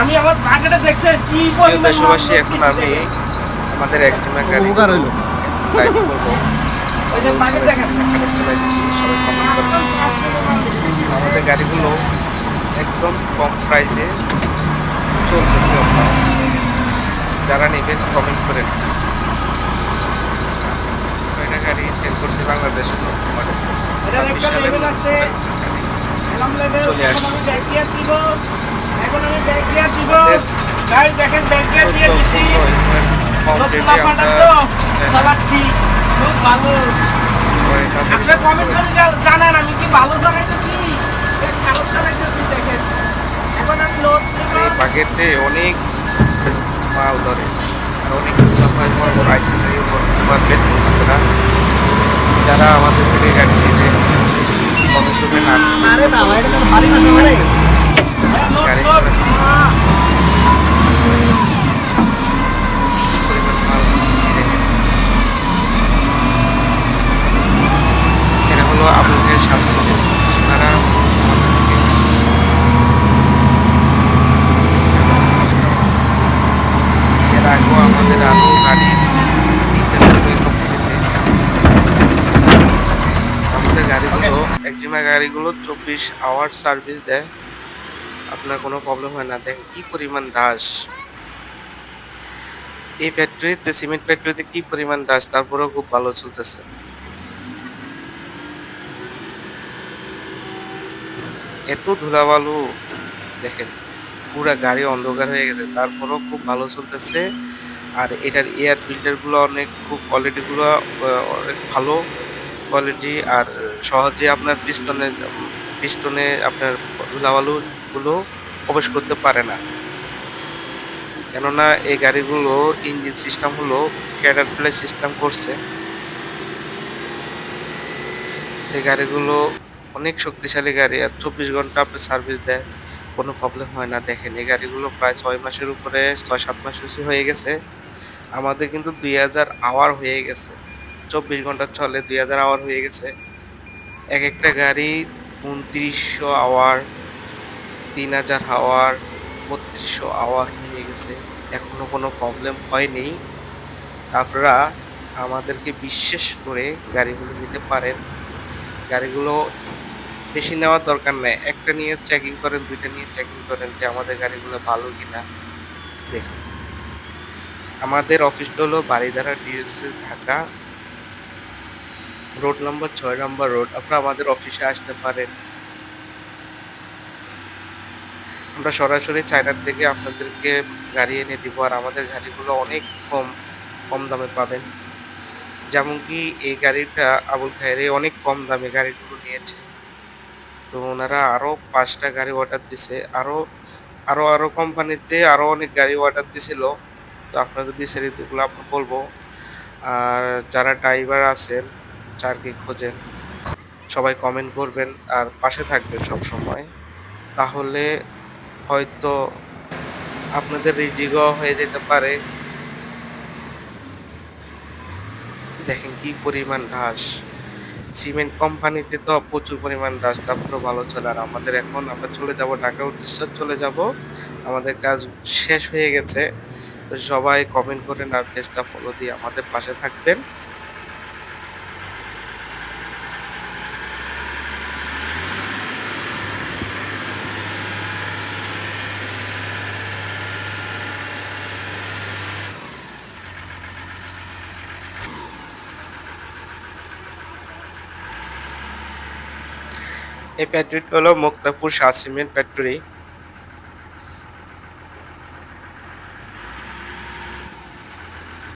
আমি আমার পাকেটে দেখছে কি প্রিয় পরিমাণ দেশবাসী, এখন আমি আমাদের একজনের গাড়ি লাইভ করবো। ওই যে আমি পাকেট সবাইকে দেখেন দেখানোর জন্য দিচ্ছি, সবাই কমেন্ট করবেন। আমাদের গাড়িগুলো একদম কম প্রাইসে চলতেছে অফার, যারা নেবেন কমেন্ট করেন। ছয়টা গাড়ি সেল করছে বাংলাদেশের নতুন মডেল, এটা 26 একটা সালের লেভেল নতুন আছে মডেল গাড়ি এলাম লেভেল। চলে এখন আমি আসতেছে। ব্যাক গিয়ার দিব, এখন আমি ব্যাক গিয়ার দিব আমাদের গাইস দেখেন ব্যাক গিয়ার দিয়ে 14, দিছি 15 কম নতুন রেটে আপাটা আমরা তো দিচ্ছি চায়না। চালাচ্ছি খুব ভালো। সবাই তাড়াতাড়ি আপনি কমেন্ট কমেন্ট করেন। করে জানান আমি কি ভালো চালাইতেছি খারাপ চালাইতেছি। দেখেন এখন আমি লোড দিব। আর এই বাকেটে অনেক মাল ধরে, আর অনেক চাপায় বড় বড় আইসক্রিম গাড়িও করতে পারবেন আপনারা। যারা আমাদের থেকে গাড়ি নিতে কমেন্ট করবেন, আমি আরে চেষ্টা বাবা, করবো এটা তো ভারী কথা মানে। লোড গাড়ি লোড চালাচ্ছি কি পরিমাণ মাল দিচ্ছি দেখেন। এরা হলো আবুলের শাস্তি, ওনারা আমাদের থেকে এর আগেও আমাদের আরো গাড়ি দিতে ছিল এই কোম্পানিতে। আমাদের গাড়িগুলো একজিমা গাড়িগুলো 24 আওয়ার সার্ভিস দেয়, আপনার কোনো প্রবলেম হয় না। দেখেন কি পরিমাণ দাস এই ফ্যাক্টরিতে, সিমেন্ট ফ্যাক্টরিতে কি পরিমাণ দাস, তারপরেও খুব ভালো চলতেছে। এত ধুলাবালু দেখেন, পুরা গাড়ি অন্ধকার হয়ে গেছে, তারপরেও খুব ভালো চলতেছে। আর এটার এয়ার ফিল্টার গুলো অনেক, খুব কোয়ালিটি গুলো অনেক ভালো কোয়ালিটি। আর সহজে আপনার পিস্টনে আপনার ধুলাবালু গুলো প্রবেশ করতে পারে না, কেননা এই গাড়িগুলো ইঞ্জিন সিস্টেম হলো ক্যাটারপিলার সিস্টেম করছে। এই গাড়িগুলো অনেক শক্তিশালী গাড়ি, আর 24 ঘন্টা আপনার সার্ভিস দেয়, কোনো প্রবলেম হয় না। দেখেন এই গাড়িগুলো প্রায় 6 মাসের উপরে, 6-7 মাস বেশি হয়ে গেছে। আমাদের কিন্তু 2000 আওয়ার হয়ে গেছে, 24 ঘন্টা চলে, 2000 আওয়ার হয়ে গেছে। এক একটা গাড়ি 2900 আওয়ার, 3000 আওয়ার, 3200 আওয়ার হয়ে গেছে, এখনো কোনো প্রবলেম হয়নি। আপনারা আমাদেরকে বিশ্বাস করে গাড়িগুলো নিতে পারেন। গাড়িগুলো বেশি নেওয়ার দরকার নাই, একটা নিয়ে চেকিং করেন, দুইটা নিয়ে চেকিং করেন যে আমাদের গাড়িগুলো ভালো কিনা দেখুন। আমাদের অফিসটা হলো Baridhara DSC, Dhaka, road number 6 নম্বর রোড। আপনারা আমাদের অফিসে আসতে পারেন। আমরা সরাসরি চায়নার থেকে আপনাদেরকে গাড়ি এনে দিব, আর আমাদের গাড়িগুলো অনেক কম কম দামে পাবেন। যেমন কি এই গাড়িটা আবুল খায়ের অনেক কম দামে গাড়িগুলো নিয়েছে, তো ওনারা আরো 5টা গাড়ি অর্ডার দিছে, আরো আরো আরো কোম্পানিতে আরো অনেক গাড়ি অর্ডার দিছিল। তো আপনাদের বিস্তারিতগুলো আপনি বলবো। আর যারা ড্রাইভার আছেন, যারকে খোঁজেন, সবাই কমেন্ট করবেন আর পাশে থাকবেন সব সময়, তাহলে হয়তো আপনাদের রিজিকও হয়ে যেতে পারে। দেখেন কি পরিমাণ ঘাস, সিমেন্ট কোম্পানিতে তো প্রচুর পরিমাণ ঘাস, তারপরে ভালো চলে। আর আমাদের এখন আমরা চলে যাব ঢাকার উদ্দেশ্যে, চলে যাব, আমাদের কাজ শেষ হয়ে গেছে। তো সবাই কমেন্ট করেন আর পেজটা ফলো দিয়ে আমাদের পাশে থাকবেন। এই ফ্যাক্টরিটা হলো মুক্তাপুর শাহ সিমেন্ট ফ্যাক্টরি।